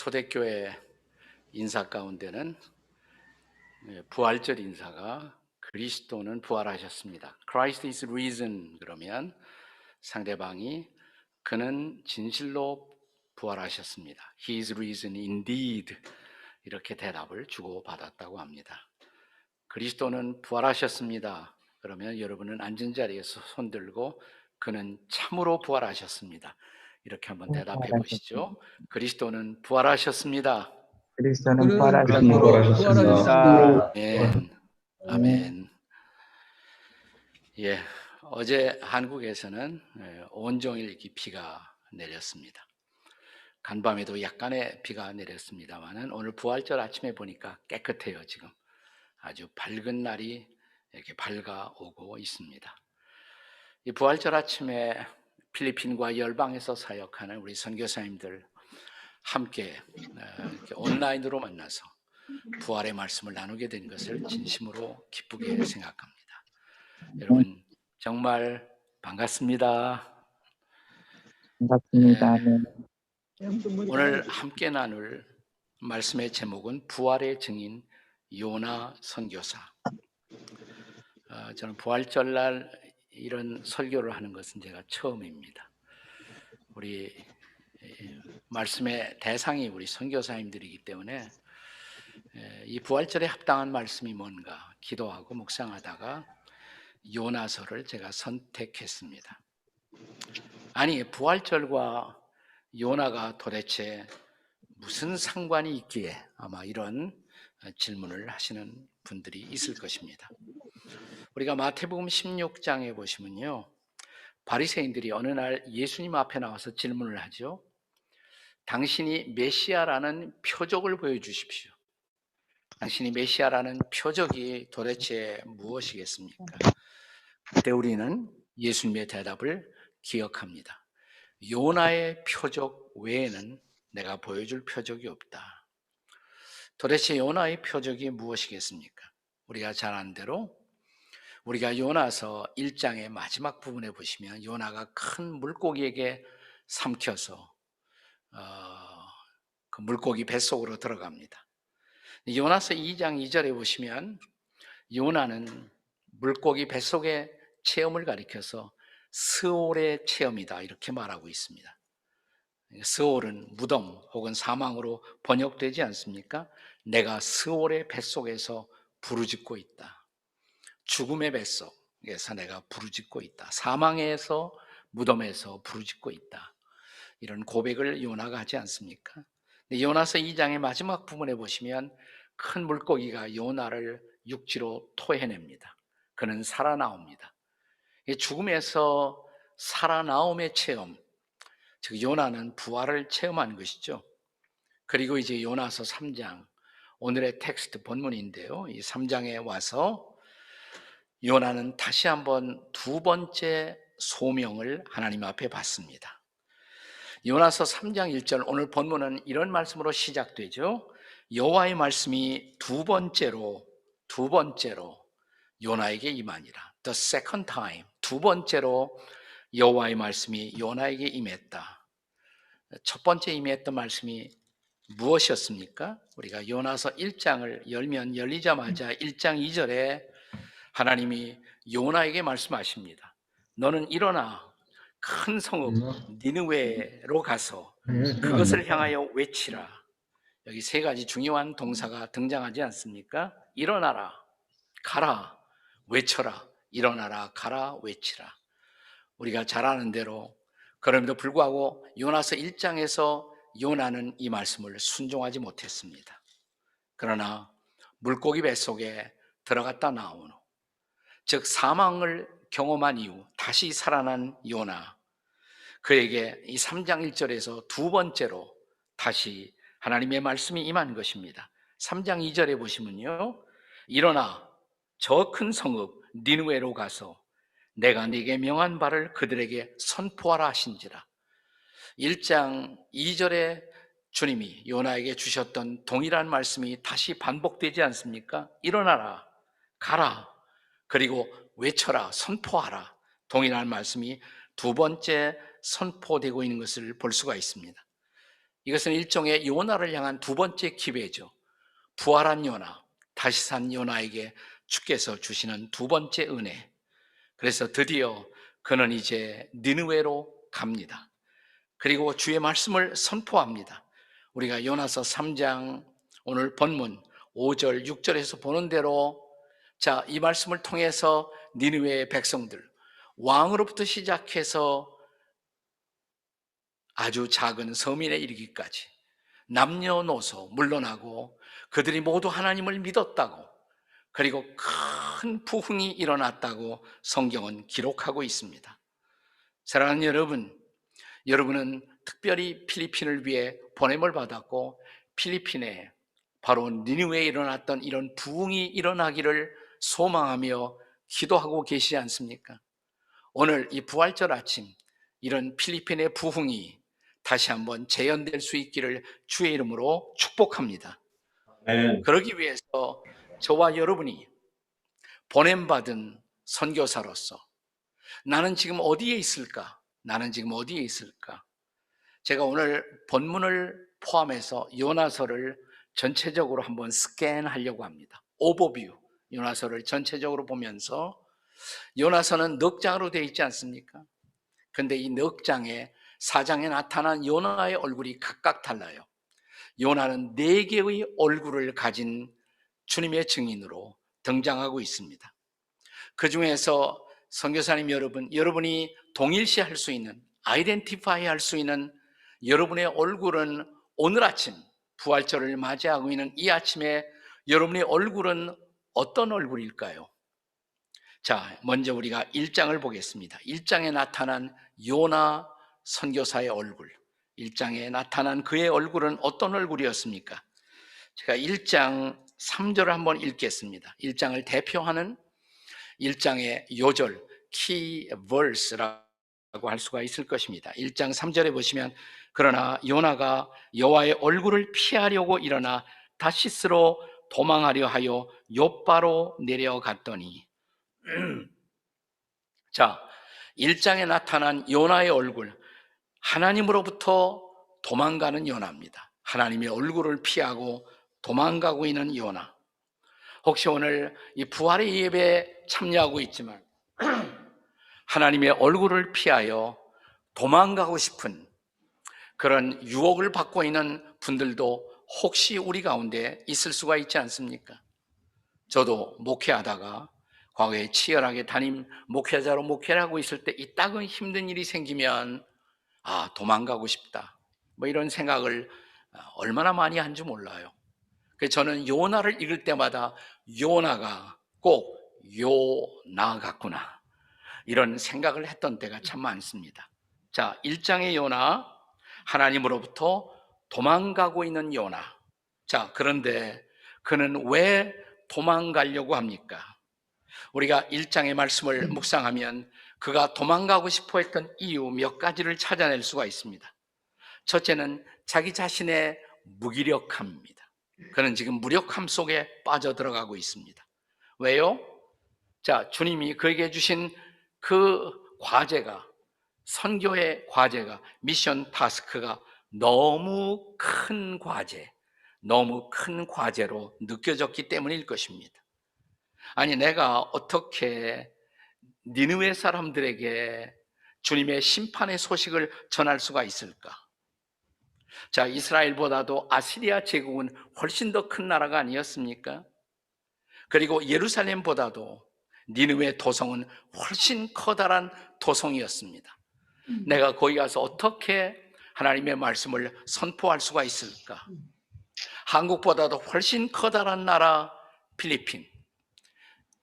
초대교회 인사 가운데는 부활절 인사가 그리스도는 부활하셨습니다. Christ is risen 그러면 상대방이 그는 진실로 부활하셨습니다. He is risen indeed 이렇게 대답을 주고받았다고 합니다. 그리스도는 부활하셨습니다. 그러면 여러분은 앉은 자리에서 손 들고 그는 참으로 부활하셨습니다. 이렇게 한번 대답해 보시죠. 그리스도는 부활하셨습니다. 그리스도는 그는 부활하셨습니다. 참으로 부활하셨습니다. 아멘. 아멘. 예, 어제 한국에서는 온종일 비가 내렸습니다. 간밤에도 약간의 비가 내렸습니다만은 오늘 부활절 아침에 보니까 깨끗해요. 지금 아주 밝은 날이 이렇게 밝아오고 있습니다. 이 부활절 아침에 필리핀과 열방에서 사역하는 우리 선교사님들 함께 이렇게 온라인으로 만나서 부활의 말씀을 나누게 된 것을 진심으로 기쁘게 생각합니다. 여러분 정말 반갑습니다. 반갑습니다. 오늘 함께 나눌 말씀의 제목은 부활의 증인 요나 선교사. 저는 부활절날 이런 설교를 하는 것은 제가 처음입니다. 우리 말씀의 대상이 우리 선교사님들이기 때문에 이 부활절에 합당한 말씀이 뭔가 기도하고 묵상하다가 요나서를 제가 선택했습니다. 아니, 부활절과 요나가 도대체 무슨 상관이 있기에 아마 이런 질문을 하시는 분들이 있을 것입니다. 우리가 마태복음 16장에 보시면요, 바리새인들이 어느 날 예수님 앞에 나와서 질문을 하죠. 당신이 메시아라는 표적을 보여주십시오. 당신이 메시아라는 표적이 도대체 무엇이겠습니까? 그때 우리는 예수님의 대답을 기억합니다. 요나의 표적 외에는 내가 보여줄 표적이 없다. 도대체 요나의 표적이 무엇이겠습니까? 우리가 잘 아는 대로 우리가 요나서 1장의 마지막 부분에 보시면 요나가 큰 물고기에게 삼켜서 그 물고기 뱃속으로 들어갑니다. 요나서 2장 2절에 보시면 요나는 물고기 뱃속의 체험을 가리켜서 스올의 체험이다 이렇게 말하고 있습니다. 스올은 무덤 혹은 사망으로 번역되지 않습니까? 내가 스올의 뱃속에서 부르짖고 있다. 죽음의 뱃속에서 내가 부르짖고 있다. 사망에서 무덤에서 부르짖고 있다. 이런 고백을 요나가 하지 않습니까? 요나서 2장의 마지막 부분에 보시면 큰 물고기가 요나를 육지로 토해냅니다. 그는 살아나옵니다. 죽음에서 살아나옴의 체험, 즉 요나는 부활을 체험한 것이죠. 그리고 이제 요나서 3장, 오늘의 텍스트 본문인데요. 이 3장에 와서 요나는 다시 한번 두 번째 소명을 하나님 앞에 받습니다. 요나서 3장 1절, 오늘 본문은 이런 말씀으로 시작되죠. 여호와의 말씀이 두 번째로 요나에게 임하니라. The second time, 두 번째로 여호와의 말씀이 요나에게 임했다. 첫 번째 임했던 말씀이 무엇이었습니까? 우리가 요나서 1장을 열면 열리자마자 1장 2절에 하나님이 요나에게 말씀하십니다. 너는 일어나 큰 성읍 니느웨로 가서 그것을 향하여 외치라. 여기 세 가지 중요한 동사가 등장하지 않습니까? 일어나라, 가라, 외쳐라. 일어나라, 가라, 외치라. 우리가 잘 아는 대로 그럼에도 불구하고 요나서 1장에서 요나는 이 말씀을 순종하지 못했습니다. 그러나 물고기 뱃속에 들어갔다 나온 후, 즉 사망을 경험한 이후 다시 살아난 요나, 그에게 이 3장 1절에서 두 번째로 다시 하나님의 말씀이 임한 것입니다. 3장 2절에 보시면요, 일어나 저 큰 성읍 니느웨로 가서 내가 네게 명한 바를 그들에게 선포하라 하신지라. 1장 2절에 주님이 요나에게 주셨던 동일한 말씀이 다시 반복되지 않습니까? 일어나라, 가라, 그리고 외쳐라, 선포하라. 동일한 말씀이 두 번째 선포되고 있는 것을 볼 수가 있습니다. 이것은 일종의 요나를 향한 두 번째 기회죠. 부활한 요나, 다시 산 요나에게 주께서 주시는 두 번째 은혜. 그래서 드디어 그는 이제 니느웨로 갑니다. 그리고 주의 말씀을 선포합니다. 우리가 요나서 3장 오늘 본문 5절, 6절에서 보는 대로 자, 이 말씀을 통해서 니느웨의 백성들, 왕으로부터 시작해서 아주 작은 서민에 이르기까지 남녀노소 물러나고 그들이 모두 하나님을 믿었다고, 그리고 큰 부흥이 일어났다고 성경은 기록하고 있습니다. 사랑하는 여러분, 여러분은 특별히 필리핀을 위해 보냄을 받았고 필리핀에 바로 니느웨에 일어났던 이런 부흥이 일어나기를 소망하며 기도하고 계시지 않습니까? 오늘 이 부활절 아침 이런 필리핀의 부흥이 다시 한번 재현될 수 있기를 주의 이름으로 축복합니다. 아멘. 그러기 위해서 저와 여러분이 보냄받은 선교사로서 나는 지금 어디에 있을까? 나는 지금 어디에 있을까? 제가 오늘 본문을 포함해서 요나서를 전체적으로 한번 스캔하려고 합니다. 오버뷰, 요나서를 전체적으로 보면서 요나서는 넉 장으로 되어 있지 않습니까? 근데 이 넉 장의 4장에 나타난 요나의 얼굴이 각각 달라요. 요나는 4개의 얼굴을 가진 주님의 증인으로 등장하고 있습니다. 그 중에서 선교사님 여러분, 여러분이 동일시할 수 있는, 아이덴티파이 할 수 있는 여러분의 얼굴은 오늘 아침 부활절을 맞이하고 있는 이 아침에 여러분의 얼굴은 어떤 얼굴일까요? 자, 먼저 우리가 1장을 보겠습니다. 1장에 나타난 요나 선교사의 얼굴, 1장에 나타난 그의 얼굴은 어떤 얼굴이었습니까? 제가 1장 3절을 한번 읽겠습니다. 1장을 대표하는 1장의 요절, 키 verse라고 할 수가 있을 것입니다. 1장 3절에 보시면 그러나 요나가 여호와의 얼굴을 피하려고 일어나 다시스로 도망하려 하여 욥바로 내려갔더니 자, 1장에 나타난 요나의 얼굴, 하나님으로부터 도망가는 요나입니다. 하나님의 얼굴을 피하고 도망가고 있는 요나. 혹시 오늘 이 부활의 예배에 참여하고 있지만 하나님의 얼굴을 피하여 도망가고 싶은 그런 유혹을 받고 있는 분들도 혹시 우리 가운데 있을 수가 있지 않습니까? 저도 목회하다가 과거에 치열하게 담임 목회자로 목회를 하고 있을 때 이 딱은 힘든 일이 생기면 도망가고 싶다, 뭐 이런 생각을 얼마나 많이 한지 몰라요. 그래서 저는 요나를 읽을 때마다 요나가 꼭 요나 같구나, 이런 생각을 했던 때가 참 많습니다. 자, 1장의 요나, 하나님으로부터 도망가고 있는 요나. 자, 그런데 그는 왜 도망가려고 합니까? 우리가 1장의 말씀을 묵상하면 그가 도망가고 싶어 했던 이유 몇 가지를 찾아낼 수가 있습니다. 첫째는 자기 자신의 무기력함입니다. 그는 지금 무력함 속에 빠져들어가고 있습니다. 왜요? 자, 주님이 그에게 주신 그 과제가, 선교의 과제가, 미션 타스크가 너무 큰 과제, 너무 큰 과제로 느껴졌기 때문일 것입니다. 아니, 내가 어떻게 니느웨 사람들에게 주님의 심판의 소식을 전할 수가 있을까? 자, 이스라엘보다도 아시리아 제국은 훨씬 더 큰 나라가 아니었습니까? 그리고 예루살렘보다도 니느웨 도성은 훨씬 커다란 도성이었습니다. 내가 거기 가서 어떻게 하나님의 말씀을 선포할 수가 있을까? 한국보다도 훨씬 커다란 나라 필리핀,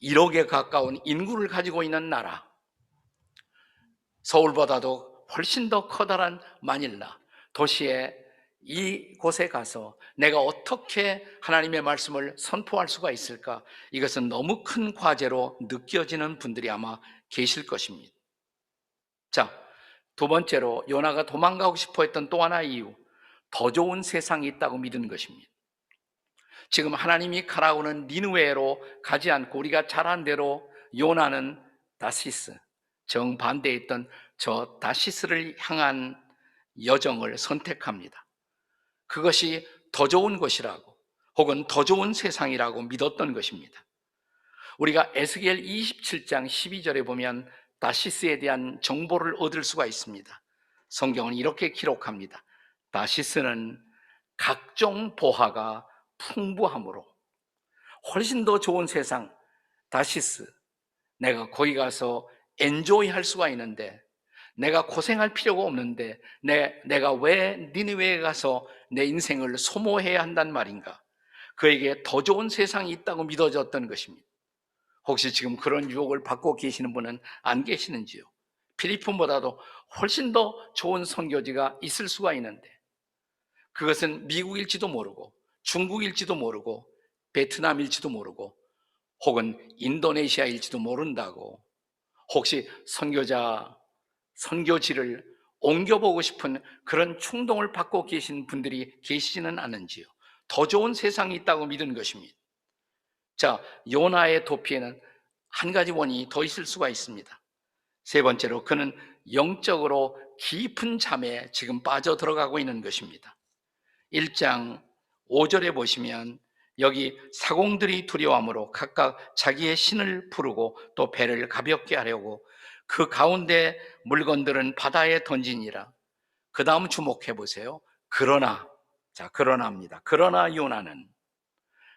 1억에 가까운 인구를 가지고 있는 나라, 서울보다도 훨씬 더 커다란 마닐라 도시에 이곳에 가서 내가 어떻게 하나님의 말씀을 선포할 수가 있을까? 이것은 너무 큰 과제로 느껴지는 분들이 아마 계실 것입니다. 자, 두 번째로 요나가 도망가고 싶어 했던 또 하나의 이유, 더 좋은 세상이 있다고 믿은 것입니다. 지금 하나님이 가라오는 니느웨로 가지 않고 우리가 잘 안 대로 요나는 다시스, 정반대에 있던 저 다시스를 향한 여정을 선택합니다. 그것이 더 좋은 것이라고 혹은 더 좋은 세상이라고 믿었던 것입니다. 우리가 에스겔 27장 12절에 보면 다시스에 대한 정보를 얻을 수가 있습니다. 성경은 이렇게 기록합니다. 다시스는 각종 보화가 풍부함으로 훨씬 더 좋은 세상, 다시스, 내가 거기 가서 엔조이 할 수가 있는데, 내가 고생할 필요가 없는데 내가 왜 니느웨에 가서 내 인생을 소모해야 한단 말인가? 그에게 더 좋은 세상이 있다고 믿어졌던 것입니다. 혹시 지금 그런 유혹을 받고 계시는 분은 안 계시는지요? 필리핀보다도 훨씬 더 좋은 선교지가 있을 수가 있는데, 그것은 미국일지도 모르고 중국일지도 모르고 베트남일지도 모르고 혹은 인도네시아일지도 모른다고 혹시 선교지를 옮겨보고 싶은 그런 충동을 받고 계신 분들이 계시지는 않은지요? 더 좋은 세상이 있다고 믿은 것입니다. 자, 요나의 도피에는 한 가지 원인이 더 있을 수가 있습니다. 세 번째로, 그는 영적으로 깊은 잠에 지금 빠져 들어가고 있는 것입니다. 1장 5절에 보시면 여기 사공들이 두려워함으로 각각 자기의 신을 부르고 또 배를 가볍게 하려고 그 가운데 물건들은 바다에 던지니라. 그 다음 주목해 보세요. 그러나입니다. 그러나 요나는,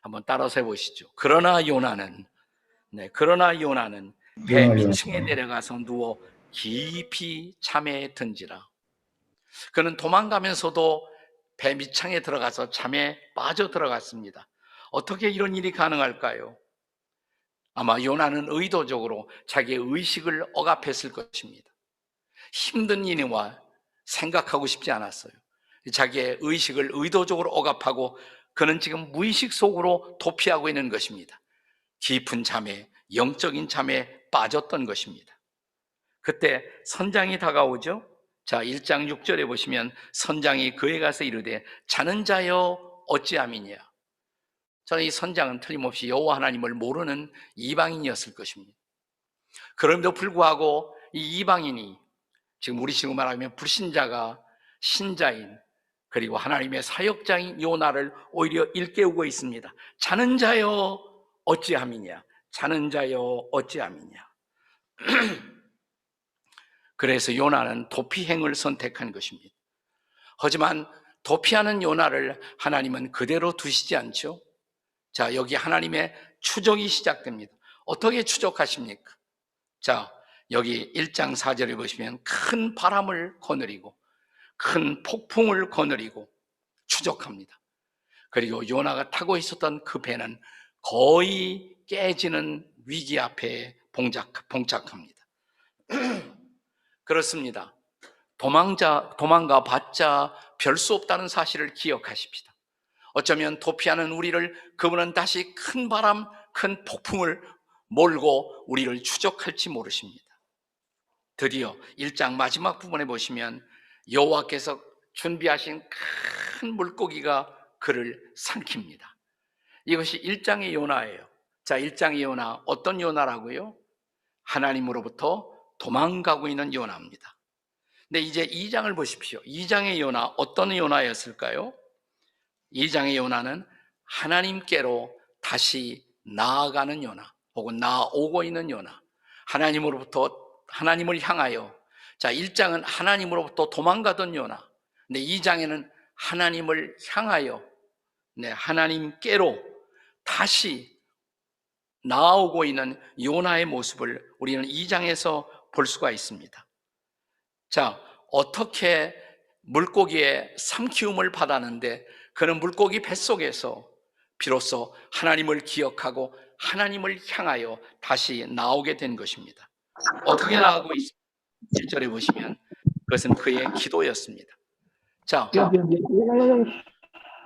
한번 따라서 해보시죠. 그러나 요나는 배 밑층에 내려가서 누워 깊이 잠에 든지라. 그는 도망가면서도 배 밑창에 들어가서 잠에 빠져 들어갔습니다. 어떻게 이런 일이 가능할까요? 아마 요나는 의도적으로 자기의 의식을 억압했을 것입니다. 힘든 일이와 생각하고 싶지 않았어요. 자기의 의식을 의도적으로 억압하고 그는 지금 무의식 속으로 도피하고 있는 것입니다. 깊은 잠에, 영적인 잠에 빠졌던 것입니다. 그때 선장이 다가오죠. 자, 1장 6절에 보시면 선장이 그에 가서 이르되 자는 자여 어찌함이냐. 저는 이 선장은 틀림없이 여호와 하나님을 모르는 이방인이었을 것입니다. 그럼에도 불구하고 이 이방인이, 지금 우리 식으로 말하면 불신자가 신자인 그리고 하나님의 사역자인 요나를 오히려 일깨우고 있습니다. 자는 자여 어찌함이냐. 자는 자여 어찌함이냐. 그래서 요나는 도피행을 선택한 것입니다. 하지만 도피하는 요나를 하나님은 그대로 두시지 않죠. 자, 여기 하나님의 추적이 시작됩니다. 어떻게 추적하십니까? 자, 여기 1장 4절에 보시면 큰 바람을 거느리고 큰 폭풍을 거느리고 추적합니다. 그리고 요나가 타고 있었던 그 배는 거의 깨지는 위기 앞에 봉착합니다. 그렇습니다. 도망가 봤자 별 수 없다는 사실을 기억하십시다. 어쩌면 도피하는 우리를 그분은 다시 큰 바람, 큰 폭풍을 몰고 우리를 추적할지 모르십니다. 드디어 1장 마지막 부분에 보시면 여호와께서 준비하신 큰 물고기가 그를 삼킵니다. 이것이 1장의 요나예요. 자, 1장의 요나, 어떤 요나라고요? 하나님으로부터 도망가고 있는 요나입니다. 근데 이제 2장을 보십시오. 2장의 요나, 어떤 요나였을까요? 2장의 요나는 하나님께로 다시 나아가는 요나, 혹은 나아오고 있는 요나, 하나님을 향하여. 자, 1장은 하나님으로부터 도망가던 요나, 근데 2장에는 하나님을 향하여, 하나님께로 다시 나아오고 있는 요나의 모습을 우리는 2장에서 볼 수가 있습니다. 자, 어떻게 물고기의 삼키움을 받았는데 그는 물고기 뱃속에서 비로소 하나님을 기억하고 하나님을 향하여 다시 나오게 된 것입니다. 어떻게 나오고 있습니까? 1절에 보시면 그것은 그의 기도였습니다. 자,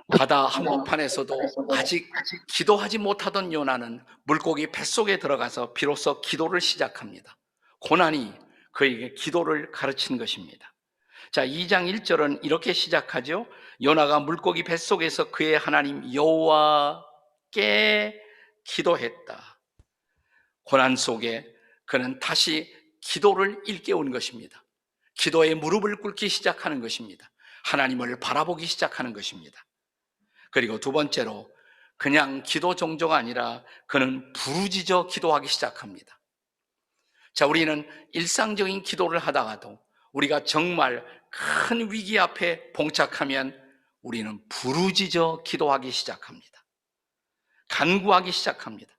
바다 한복판에서도 아직 기도하지 못하던 요나는 물고기 뱃속에 들어가서 비로소 기도를 시작합니다. 고난이 그에게 기도를 가르친 것입니다. 자, 2장 1절은 이렇게 시작하죠. 요나가 물고기 뱃속에서 그의 하나님 여호와께 기도했다. 고난 속에 그는 다시 기도를 일깨운 것입니다. 기도에 무릎을 꿇기 시작하는 것입니다. 하나님을 바라보기 시작하는 것입니다. 그리고 두 번째로 그냥 기도 정도가 아니라 그는 부르짖어 기도하기 시작합니다. 자, 우리는 일상적인 기도를 하다가도 우리가 정말 큰 위기 앞에 봉착하면 우리는 부르짖어 기도하기 시작합니다. 간구하기 시작합니다.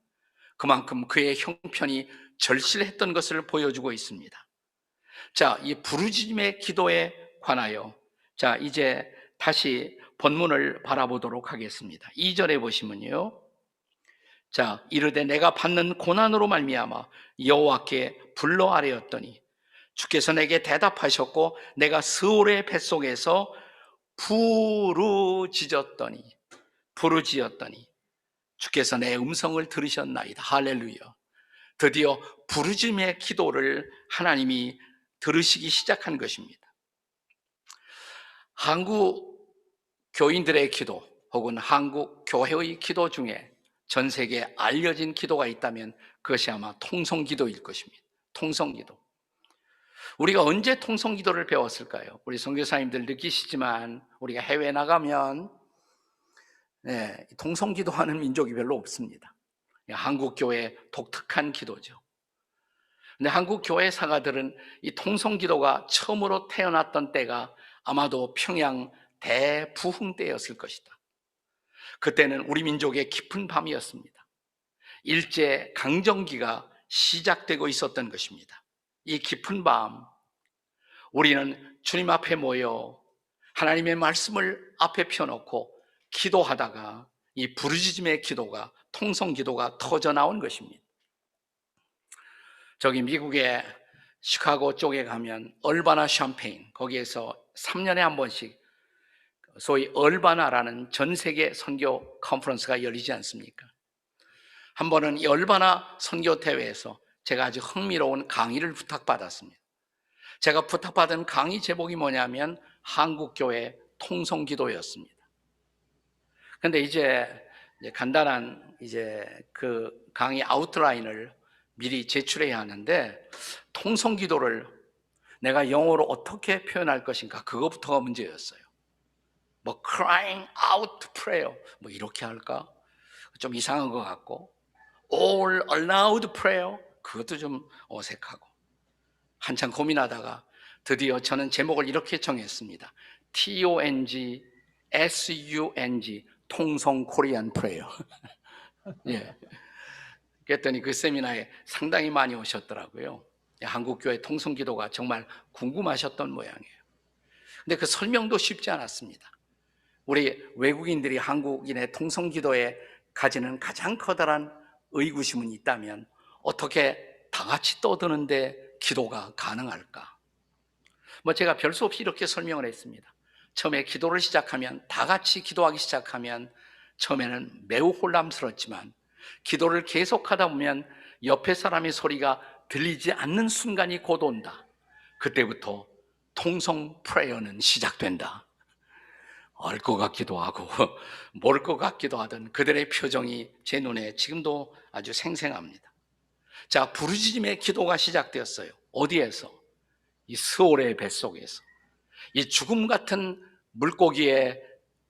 그만큼 그의 형편이 절실했던 것을 보여주고 있습니다. 자, 이 부르짖음의 기도에 관하여 자, 이제 다시 본문을 바라보도록 하겠습니다. 2절에 보시면요. 자, 이르되 내가 받는 고난으로 말미암아 여호와께 불러 아뢰었더니 주께서 내게 대답하셨고 내가 스올의 뱃속에서 부르짖었더니 주께서 내 음성을 들으셨나이다. 할렐루야. 드디어 부르짖음의 기도를 하나님이 들으시기 시작한 것입니다. 한국 교인들의 기도 혹은 한국 교회의 기도 중에 전 세계에 알려진 기도가 있다면 그것이 아마 통성기도일 것입니다. 통성기도. 우리가 언제 통성기도를 배웠을까요? 우리 선교사님들 느끼시지만 우리가 해외 나가면 통성기도하는 민족이 별로 없습니다. 한국 교회의 독특한 기도죠. 근데 한국 교회 사가들은 이 통성기도가 처음으로 태어났던 때가 아마도 평양 대부흥 때였을 것이다. 그때는 우리 민족의 깊은 밤이었습니다. 일제 강점기가 시작되고 있었던 것입니다. 이 깊은 밤 우리는 주님 앞에 모여 하나님의 말씀을 앞에 펴놓고 기도하다가 이 부르짖음의 기도가 통성기도가 터져 나온 것입니다. 저기 미국의 시카고 쪽에 가면 얼바나 샴페인 거기에서 3년에 한 번씩 소위 얼바나라는 전 세계 선교 컨퍼런스가 열리지 않습니까? 한 번은 이 얼바나 선교 대회에서 제가 아주 흥미로운 강의를 부탁받았습니다. 제가 부탁받은 강의 제목이 뭐냐면 한국교회 통성기도였습니다. 그런데 이제 간단한 그 강의 아웃라인을 미리 제출해야 하는데 통성기도를 내가 영어로 어떻게 표현할 것인가 그것부터가 문제였어요. 뭐 crying out prayer 뭐 이렇게 할까? 좀 이상한 것 같고 all aloud prayer 그것도 좀 어색하고 한참 고민하다가 드디어 저는 제목을 이렇게 정했습니다. TONG SUNG 통성 코리안 프레이어. 예. 그랬더니 그 세미나에 상당히 많이 오셨더라고요. 한국교회 통성기도가 정말 궁금하셨던 모양이에요. 근데 그 설명도 쉽지 않았습니다. 우리 외국인들이 한국인의 통성기도에 가지는 가장 커다란 의구심은 있다면 어떻게 다 같이 떠드는데 기도가 가능할까? 뭐 제가 별 수 없이 이렇게 설명을 했습니다. 처음에 기도를 시작하면 다 같이 기도하기 시작하면 처음에는 매우 혼란스럽지만 기도를 계속하다 보면 옆에 사람의 소리가 들리지 않는 순간이 곧 온다. 그때부터 통성 프레이어는 시작된다. 알 것 같기도 하고 모를 것 같기도 하던 그들의 표정이 제 눈에 지금도 아주 생생합니다. 자, 부르짖음의 기도가 시작되었어요. 어디에서? 이 스올의 뱃속에서, 이 죽음 같은 물고기의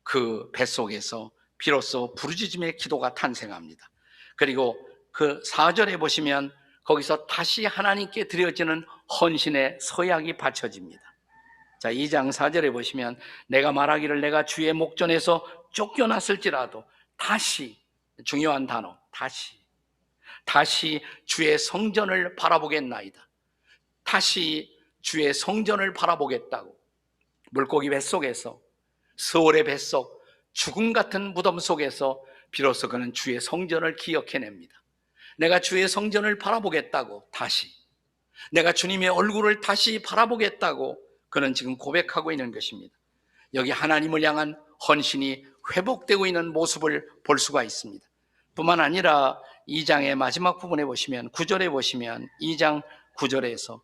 그 뱃속에서 비로소 부르짖음의 기도가 탄생합니다. 그리고 그 4절에 보시면 거기서 다시 하나님께 드려지는 헌신의 서약이 바쳐집니다. 자, 2장 4절에 보시면 내가 말하기를 내가 주의 목전에서 쫓겨났을지라도 다시, 중요한 단어, 다시 주의 성전을 바라보겠나이다. 다시 주의 성전을 바라보겠다고 물고기 뱃속에서 스올의 뱃속 죽음 같은 무덤 속에서 비로소 그는 주의 성전을 기억해냅니다. 내가 주의 성전을 바라보겠다고 다시 내가 주님의 얼굴을 다시 바라보겠다고 그는 지금 고백하고 있는 것입니다. 여기 하나님을 향한 헌신이 회복되고 있는 모습을 볼 수가 있습니다. 뿐만 아니라 2장의 마지막 부분에 보시면 9절에 보시면 2장 9절에서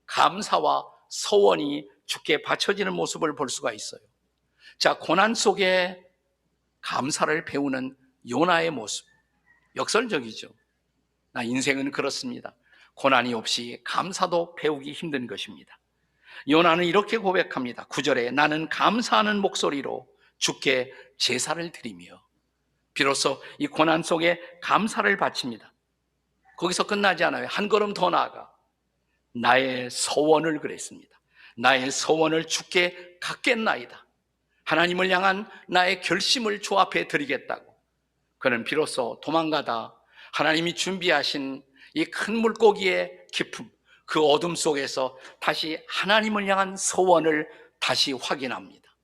감사와 소원이 주께 바쳐지는 모습을 볼 수가 있어요. 자, 고난 속에 감사를 배우는 요나의 모습 역설적이죠. 인생은 그렇습니다. 고난이 없이 감사도 배우기 힘든 것입니다. 요나는 이렇게 고백합니다. 9절에 나는 감사하는 목소리로 주께 제사를 드리며, 비로소 이 고난 속에 감사를 바칩니다. 거기서 끝나지 않아요. 한 걸음 더 나아가 나의 서원을 그랬습니다. 나의 서원을 주께 갖겠나이다. 하나님을 향한 나의 결심을 주 앞에 드리겠다고. 그는 비로소 도망가다 하나님이 준비하신 이 큰 물고기의 기품, 그 어둠 속에서 다시 하나님을 향한 소원을 다시 확인합니다.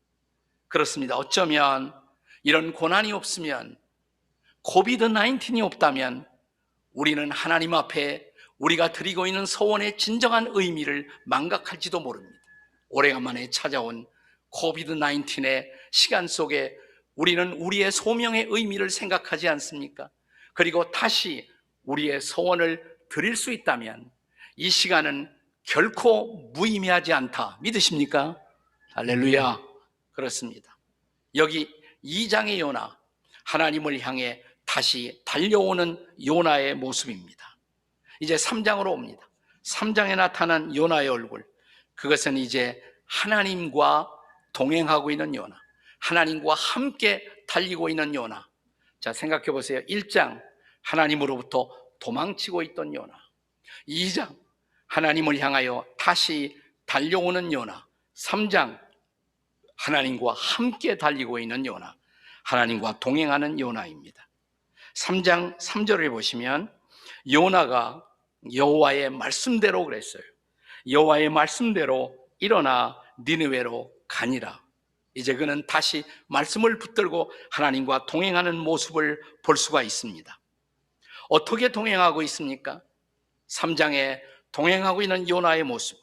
그렇습니다. 어쩌면 이런 고난이 없으면, 코비드-19이 없다면 우리는 하나님 앞에 우리가 드리고 있는 소원의 진정한 의미를 망각할지도 모릅니다. 오래간만에 찾아온 코비드-19의 시간 속에 우리는 우리의 소명의 의미를 생각하지 않습니까? 그리고 다시 우리의 소원을 드릴 수 있다면 이 시간은 결코 무의미하지 않다. 믿으십니까? 할렐루야. 그렇습니다. 여기 2장의 요나, 하나님을 향해 다시 달려오는 요나의 모습입니다. 이제 3장으로 옵니다. 3장에 나타난 요나의 얼굴, 그것은 이제 하나님과 동행하고 있는 요나, 하나님과 함께 달리고 있는 요나. 자, 생각해 보세요. 1장 하나님으로부터 도망치고 있던 요나, 2장 하나님을 향하여 다시 달려오는 요나, 3장 하나님과 함께 달리고 있는 요나, 하나님과 동행하는 요나입니다. 3장 3절을 보시면 요나가 여호와의 말씀대로 그랬어요. 여호와의 말씀대로 일어나 니느웨로 가니라. 이제 그는 다시 말씀을 붙들고 하나님과 동행하는 모습을 볼 수가 있습니다. 어떻게 동행하고 있습니까? 3장에 동행하고 있는 요나의 모습,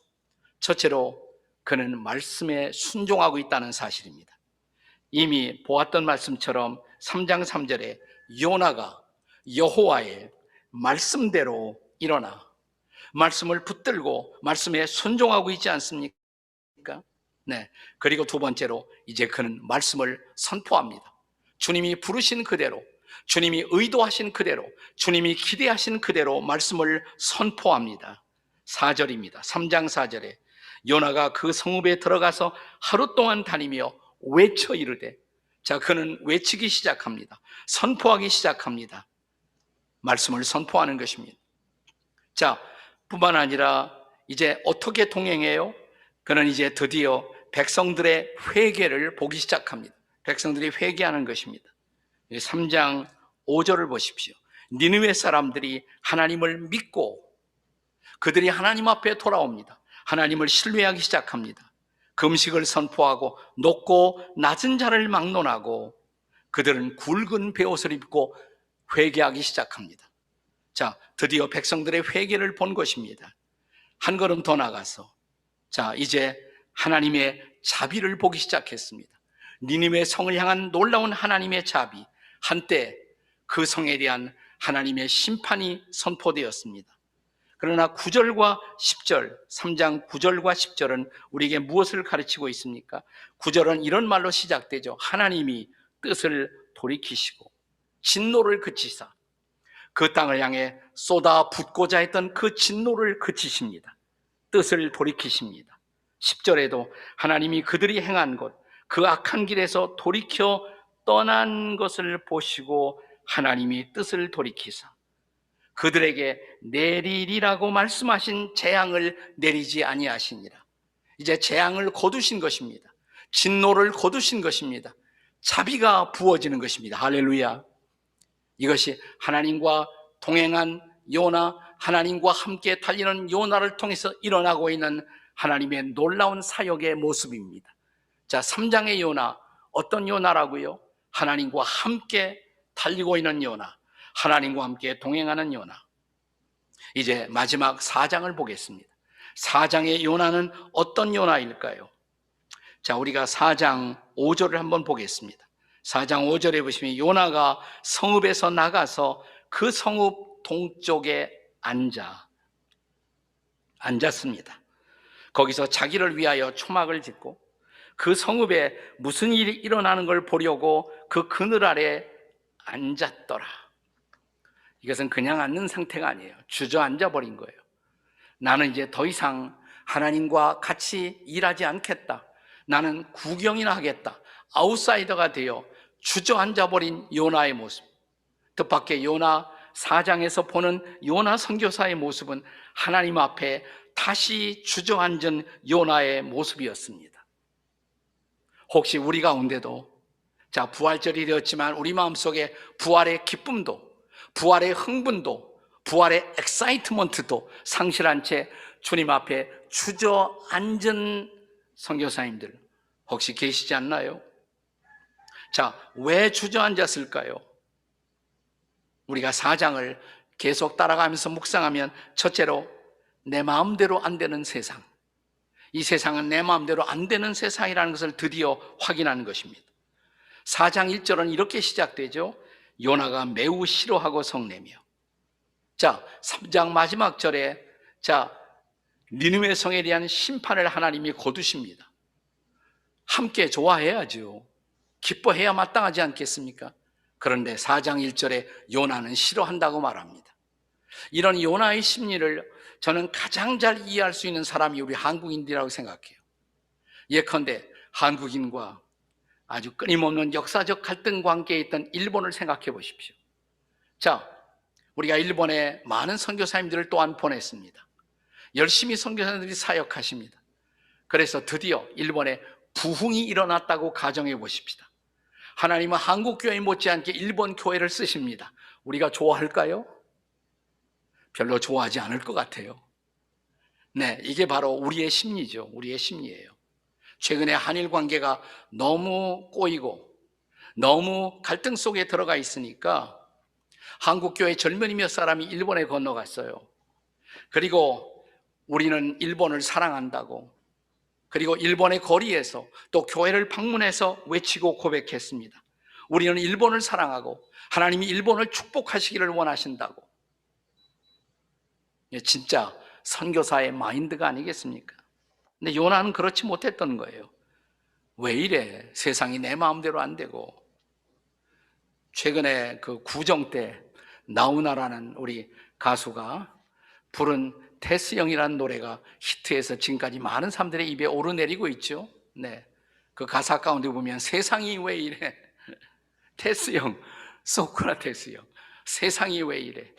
첫째로 그는 말씀에 순종하고 있다는 사실입니다. 이미 보았던 말씀처럼 3장 3절에 요나가 여호와의 말씀대로 일어나 말씀을 붙들고 말씀에 순종하고 있지 않습니까? 네. 그리고 두 번째로 이제 그는 말씀을 선포합니다. 주님이 부르신 그대로, 주님이 의도하신 그대로, 주님이 기대하신 그대로 말씀을 선포합니다. 4절입니다. 3장 4절에 요나가 그 성읍에 들어가서 하루 동안 다니며 외쳐 이르되, 자, 그는 외치기 시작합니다. 선포하기 시작합니다. 말씀을 선포하는 것입니다. 자, 뿐만 아니라 이제 어떻게 동행해요? 그는 이제 드디어 백성들의 회개를 보기 시작합니다. 백성들이 회개하는 것입니다. 3장 5절을 보십시오. 니느웨 사람들이 하나님을 믿고 그들이 하나님 앞에 돌아옵니다. 하나님을 신뢰하기 시작합니다. 금식을 선포하고 높고 낮은 자를 막론하고 그들은 굵은 베옷을 입고 회개하기 시작합니다. 자, 드디어 백성들의 회개를 본 것입니다. 한 걸음 더 나가서, 자, 이제 하나님의 자비를 보기 시작했습니다. 니느웨 성을 향한 놀라운 하나님의 자비, 한때 그 성에 대한 하나님의 심판이 선포되었습니다. 그러나 9절과 10절, 3장 9절과 10절은 우리에게 무엇을 가르치고 있습니까? 9절은 이런 말로 시작되죠. 하나님이 뜻을 돌이키시고 진노를 그치사 그 땅을 향해 쏟아 붓고자 했던 그 진노를 그치십니다. 뜻을 돌이키십니다. 10절에도 하나님이 그들이 행한 것, 그 악한 길에서 돌이켜 떠난 것을 보시고 하나님이 뜻을 돌이키사 그들에게 내리리라고 말씀하신 재앙을 내리지 아니하시니라. 이제 재앙을 거두신 것입니다. 진노를 거두신 것입니다. 자비가 부어지는 것입니다. 할렐루야. 이것이 하나님과 동행한 요나, 하나님과 함께 달리는 요나를 통해서 일어나고 있는 하나님의 놀라운 사역의 모습입니다. 자, 3장의 요나, 어떤 요나라고요? 하나님과 함께 달리고 있는 요나, 하나님과 함께 동행하는 요나. 이제 마지막 4장을 보겠습니다. 4장의 요나는 어떤 요나일까요? 자, 우리가 4장 5절을 한번 보겠습니다. 4장 5절에 보시면 요나가 성읍에서 나가서 그 성읍 동쪽에 앉았습니다. 거기서 자기를 위하여 초막을 짓고 그 성읍에 무슨 일이 일어나는 걸 보려고 그 그늘 아래 앉았더라. 이것은 그냥 앉는 상태가 아니에요. 주저앉아 버린 거예요. 나는 이제 더 이상 하나님과 같이 일하지 않겠다. 나는 구경이나 하겠다. 아웃사이더가 되어 주저앉아 버린 요나의 모습. 뜻밖의 요나 4장에서 보는 요나 선교사의 모습은 하나님 앞에 다시 주저앉은 요나의 모습이었습니다. 혹시 우리 가운데도 부활절이 되었지만 우리 마음속에 부활의 기쁨도, 부활의 흥분도, 부활의 엑사이트먼트도 상실한 채 주님 앞에 주저앉은 선교사님들 혹시 계시지 않나요? 왜 주저앉았을까요? 우리가 4장을 계속 따라가면서 묵상하면 첫째로 내 마음대로 안 되는 세상, 이 세상은 내 마음대로 안 되는 세상이라는 것을 드디어 확인하는 것입니다. 4장 1절은 이렇게 시작되죠. 요나가 매우 싫어하고 성내며. 3장 마지막 절에 니느웨 성에 대한 심판을 하나님이 거두십니다. 함께 좋아해야죠. 기뻐해야 마땅하지 않겠습니까? 그런데 4장 1절에 요나는 싫어한다고 말합니다. 이런 요나의 심리를 저는 가장 잘 이해할 수 있는 사람이 우리 한국인들이라고 생각해요. 예컨대 한국인과 아주 끊임없는 역사적 갈등 관계에 있던 일본을 생각해 보십시오. 우리가 일본에 많은 선교사님들을 또한 보냈습니다. 열심히 선교사님들이 사역하십니다. 그래서 드디어 일본에 부흥이 일어났다고 가정해 보십시다. 하나님은 한국 교회 못지않게 일본 교회를 쓰십니다. 우리가 좋아할까요? 별로 좋아하지 않을 것 같아요. 네, 이게 바로 우리의 심리죠. 우리의 심리예요. 최근에 한일 관계가 너무 꼬이고 너무 갈등 속에 들어가 있으니까 한국 교회 젊은이 몇 사람이 일본에 건너갔어요. 그리고 우리는 일본을 사랑한다고, 그리고 일본의 거리에서 또 교회를 방문해서 외치고 고백했습니다. 우리는 일본을 사랑하고 하나님이 일본을 축복하시기를 원하신다고. 진짜 선교사의 마인드가 아니겠습니까? 근데 요나는 그렇지 못했던 거예요. 왜 이래? 세상이 내 마음대로 안 되고. 최근에 그 구정 때 나훈아라는 우리 가수가 부른 테스형이라는 노래가 히트해서 지금까지 많은 사람들의 입에 오르내리고 있죠. 네, 그 가사 가운데 보면 세상이 왜 이래? 테스형, 소크라테스형, 세상이 왜 이래?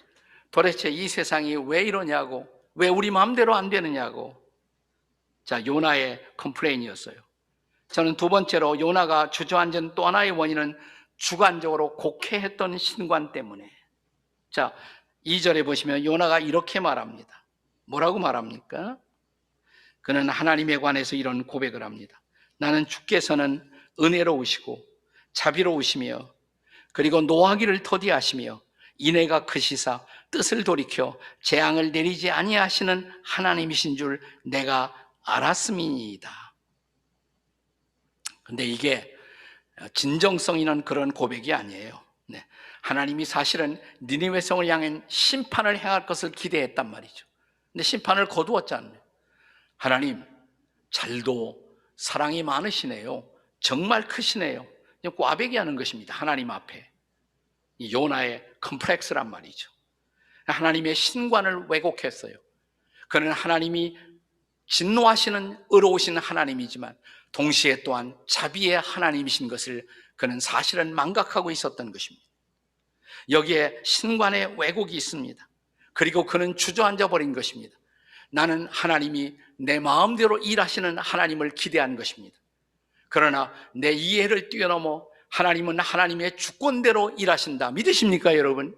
도대체 이 세상이 왜 이러냐고, 왜 우리 마음대로 안 되느냐고. 요나의 컴플레인이었어요. 저는 두 번째로 요나가 주저앉은 또 하나의 원인은 주관적으로 곡해했던 신관 때문에. 2절에 보시면 요나가 이렇게 말합니다. 뭐라고 말합니까? 그는 하나님에 관해서 이런 고백을 합니다. 나는 주께서는 은혜로우시고 자비로우시며 그리고 노하기를 더디하시며 인애가 크시사 뜻을 돌이켜 재앙을 내리지 아니하시는 하나님이신 줄 내가 알았음이니이다. 근데 이게 진정성 있는 그런 고백이 아니에요. 네. 하나님이 사실은 니느웨 성을 향한 심판을 행할 것을 기대했단 말이죠. 근데 심판을 거두었잖아요. 하나님, 잘도 사랑이 많으시네요. 정말 크시네요. 꽈배기 하는 것입니다. 하나님 앞에. 이 요나의 컴플렉스란 말이죠. 하나님의 신관을 왜곡했어요. 그는 하나님이 진노하시는 의로우신 하나님이지만 동시에 또한 자비의 하나님이신 것을 그는 사실은 망각하고 있었던 것입니다. 여기에 신관의 왜곡이 있습니다. 그리고 그는 주저앉아 버린 것입니다. 나는 하나님이 내 마음대로 일하시는 하나님을 기대한 것입니다. 그러나 내 이해를 뛰어넘어 하나님은 하나님의 주권대로 일하신다. 믿으십니까, 여러분?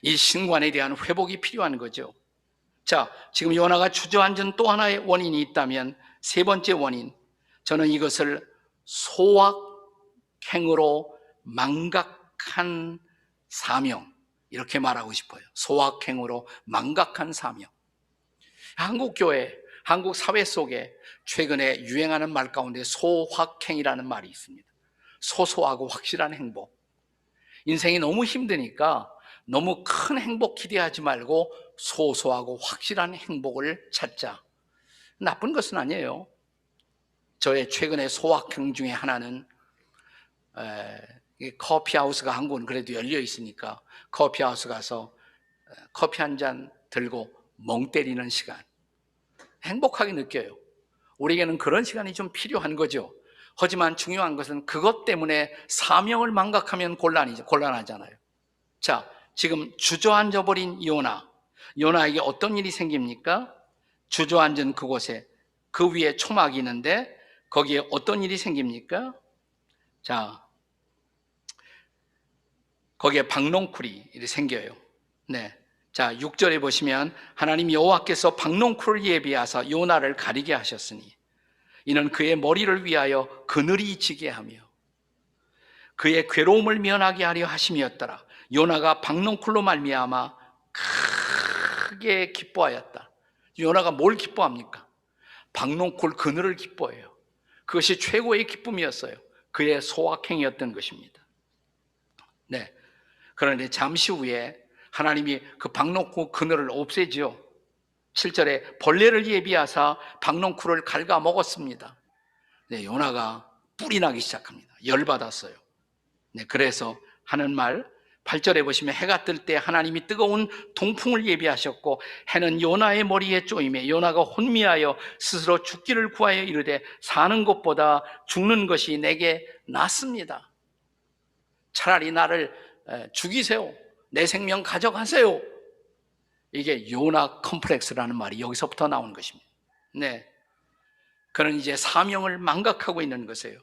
이 신관에 대한 회복이 필요한 거죠. 지금 요나가 주저앉은 또 하나의 원인이 있다면 세 번째 원인, 저는 이것을 소확행으로 망각한 사명, 이렇게 말하고 싶어요. 소확행으로 망각한 사명. 한국 교회, 한국 사회 속에 최근에 유행하는 말 가운데 소확행이라는 말이 있습니다. 소소하고 확실한 행복. 인생이 너무 힘드니까 너무 큰 행복 기대하지 말고 소소하고 확실한 행복을 찾자. 나쁜 것은 아니에요. 저의 최근의 소확행 중에 하나는 커피하우스가 한국은 그래도 열려 있으니까 커피하우스 가서 커피 한 잔 들고 멍 때리는 시간. 행복하게 느껴요. 우리에게는 그런 시간이 좀 필요한 거죠. 하지만 중요한 것은 그것 때문에 사명을 망각하면 곤란하잖아요. 자, 지금 주저앉아 버린 요나에게 어떤 일이 생깁니까? 주저앉은 그곳에 그 위에 초막이 있는데 거기에 어떤 일이 생깁니까? 자, 거기에 박농쿨이 생겨요. 네. 자, 6절에 보시면 하나님 여호와께서 박농쿨을 예비하사 요나를 가리게 하셨으니 이는 그의 머리를 위하여 그늘이 지게 하며 그의 괴로움을 면하게 하려 하심이었더라. 요나가 박농쿨로 말미암아 크게 기뻐하였다. 요나가 뭘 기뻐합니까? 박농쿨 그늘을 기뻐해요. 그것이 최고의 기쁨이었어요. 그의 소확행이었던 것입니다. 네. 그런데 잠시 후에 하나님이 그 박농쿨 그늘을 없애지요. 7절에 벌레를 예비하사 박농쿨을 갉아 먹었습니다. 네, 요나가 뿔이 나기 시작합니다. 열받았어요. 네, 그래서 하는 말 8절에 보시면 해가 뜰 때 하나님이 뜨거운 동풍을 예비하셨고 해는 요나의 머리에 쪼임에 요나가 혼미하여 스스로 죽기를 구하여 이르되 사는 것보다 죽는 것이 내게 낫습니다. 차라리 나를 죽이세요. 내 생명 가져가세요. 이게 요나 컴플렉스라는 말이 여기서부터 나온 것입니다. 네, 그는 이제 사명을 망각하고 있는 것이에요.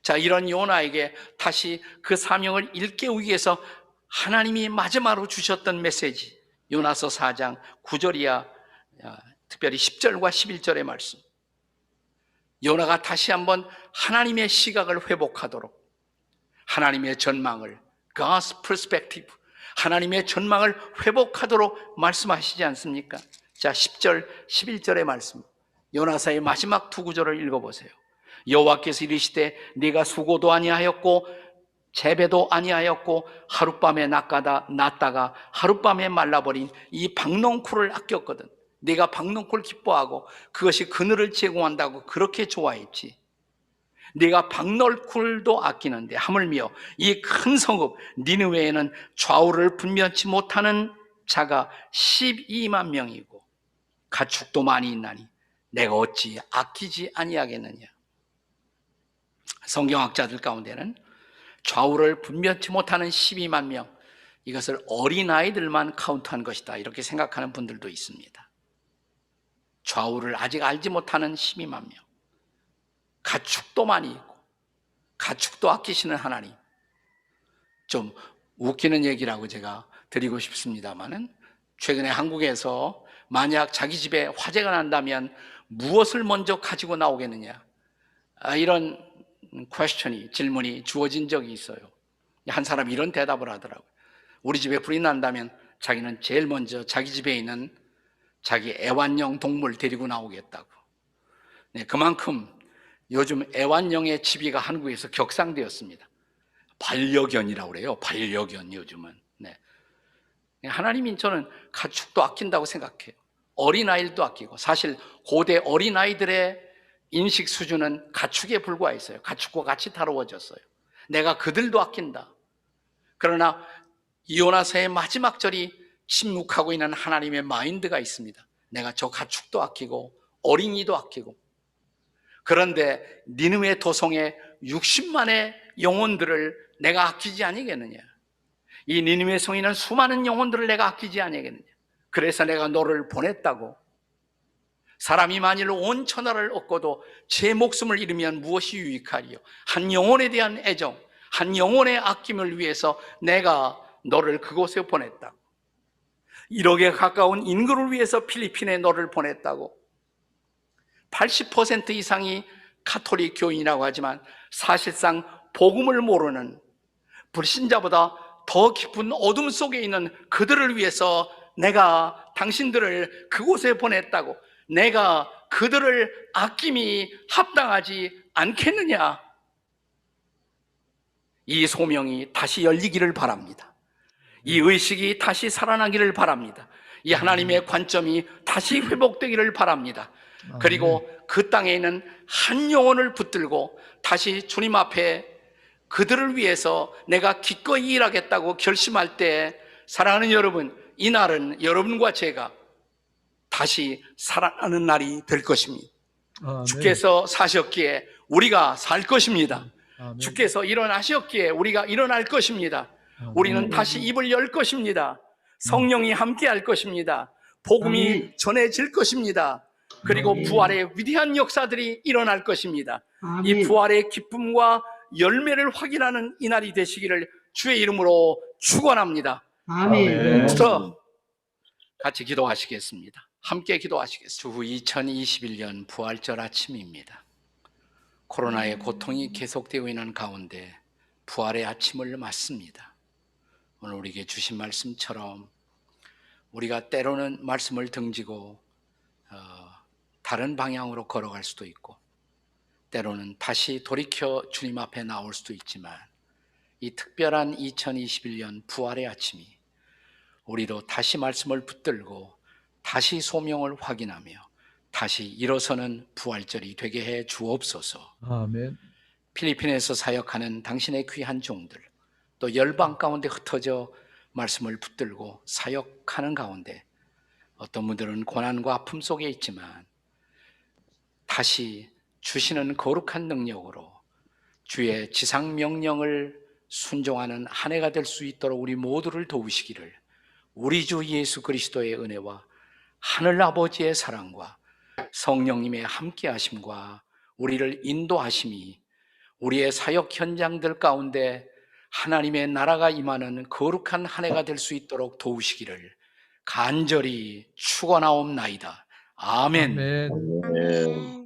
자, 이런 요나에게 다시 그 사명을 일깨우기 위해서 하나님이 마지막으로 주셨던 메시지, 요나서 4장 9절이야 특별히 10절과 11절의 말씀. 요나가 다시 한번 하나님의 시각을 회복하도록 하나님의 전망을 God's perspective, 하나님의 전망을 회복하도록 말씀하시지 않습니까? 자, 10절, 11절의 말씀, 요나서의 마지막 두 구절을 읽어보세요. 여호와께서 이르시되 네가 수고도 아니하였고 재배도 아니하였고 하룻밤에 났다가 하룻밤에 말라버린 이 박농쿨을 아꼈거든. 네가 박농쿨 기뻐하고 그것이 그늘을 제공한다고 그렇게 좋아했지. 네가 박농쿨도 아끼는데 하물며 이 큰 성읍 니느웨에는 좌우를 분변치 못하는 자가 12만 명이고 가축도 많이 있나니 내가 어찌 아끼지 아니하겠느냐. 성경학자들 가운데는 좌우를 분변치 못하는 12만 명, 이것을 어린아이들만 카운트한 것이다 이렇게 생각하는 분들도 있습니다. 좌우를 아직 알지 못하는 12만 명, 가축도 많이 있고 가축도 아끼시는 하나님. 좀 웃기는 얘기라고 제가 드리고 싶습니다만은 최근에 한국에서 만약 자기 집에 화재가 난다면 무엇을 먼저 가지고 나오겠느냐, 이런 질문이 주어진 적이 있어요. 한 사람이 이런 대답을 하더라고요. 우리 집에 불이 난다면 자기는 제일 먼저 자기 집에 있는 자기 애완용 동물 데리고 나오겠다고. 네, 그만큼 요즘 애완용의 지위가 한국에서 격상되었습니다. 반려견이라고 그래요. 반려견 요즘은. 네. 하나님이 저는 가축도 아낀다고 생각해요. 어린아이들도 아끼고, 사실 고대 어린아이들의 인식 수준은 가축에 불과했어요. 가축과 같이 다루어졌어요. 내가 그들도 아낀다. 그러나 요나서의 마지막 절이 침묵하고 있는 하나님의 마인드가 있습니다. 내가 저 가축도 아끼고 어린이도 아끼고. 그런데 니느웨 도성의 60만의 영혼들을 내가 아끼지 아니겠느냐. 이 니느웨 성에는 수많은 영혼들을 내가 아끼지 아니겠느냐. 그래서 내가 너를 보냈다고. 사람이 만일 온 천하를 얻고도 제 목숨을 잃으면 무엇이 유익하리요. 한 영혼에 대한 애정, 한 영혼의 아낌을 위해서 내가 너를 그곳에 보냈다고. 1억에 가까운 인구를 위해서 필리핀에 너를 보냈다고. 80% 이상이 가톨릭 교인이라고 하지만 사실상 복음을 모르는 불신자보다 더 깊은 어둠 속에 있는 그들을 위해서 내가 당신들을 그곳에 보냈다고. 내가 그들을 아낌이 합당하지 않겠느냐. 이 소명이 다시 열리기를 바랍니다. 이 의식이 다시 살아나기를 바랍니다. 이 하나님의 관점이 다시 회복되기를 바랍니다. 그리고 그 땅에 있는 한 영혼을 붙들고 다시 주님 앞에 그들을 위해서 내가 기꺼이 일하겠다고 결심할 때, 사랑하는 여러분, 이날은 여러분과 제가 다시 살아나는 날이 될 것입니다. 아멘. 주께서 사셨기에 우리가 살 것입니다. 아멘. 주께서 일어나셨기에 우리가 일어날 것입니다. 아멘. 우리는 다시 입을 열 것입니다. 성령이 함께 할 것입니다. 복음이 아멘. 전해질 것입니다. 그리고 아멘. 부활의 위대한 역사들이 일어날 것입니다. 이 아멘. 부활의 기쁨과 열매를 확인하는 이날이 되시기를 주의 이름으로 축원합니다. 아멘. 부터 같이 기도하시겠습니다. 함께 기도하시겠습니다. 주 2021년 부활절 아침입니다. 코로나의 고통이 계속되고 있는 가운데 부활의 아침을 맞습니다. 오늘 우리에게 주신 말씀처럼 우리가 때로는 말씀을 등지고 다른 방향으로 걸어갈 수도 있고 때로는 다시 돌이켜 주님 앞에 나올 수도 있지만 이 특별한 2021년 부활의 아침이 우리로 다시 말씀을 붙들고 다시 소명을 확인하며 다시 일어서는 부활절이 되게 해 주옵소서. 아멘. 필리핀에서 사역하는 당신의 귀한 종들, 또 열방 가운데 흩어져 말씀을 붙들고 사역하는 가운데 어떤 분들은 고난과 아픔 속에 있지만 다시 주시는 거룩한 능력으로 주의 지상 명령을 순종하는 한 해가 될 수 있도록 우리 모두를 도우시기를 우리 주 예수 그리스도의 은혜와 하늘 아버지의 사랑과 성령님의 함께하심과 우리를 인도하심이 우리의 사역 현장들 가운데 하나님의 나라가 임하는 거룩한 한 해가 될 수 있도록 도우시기를 간절히 축원하옵나이다. 아멘. 아멘. 아멘.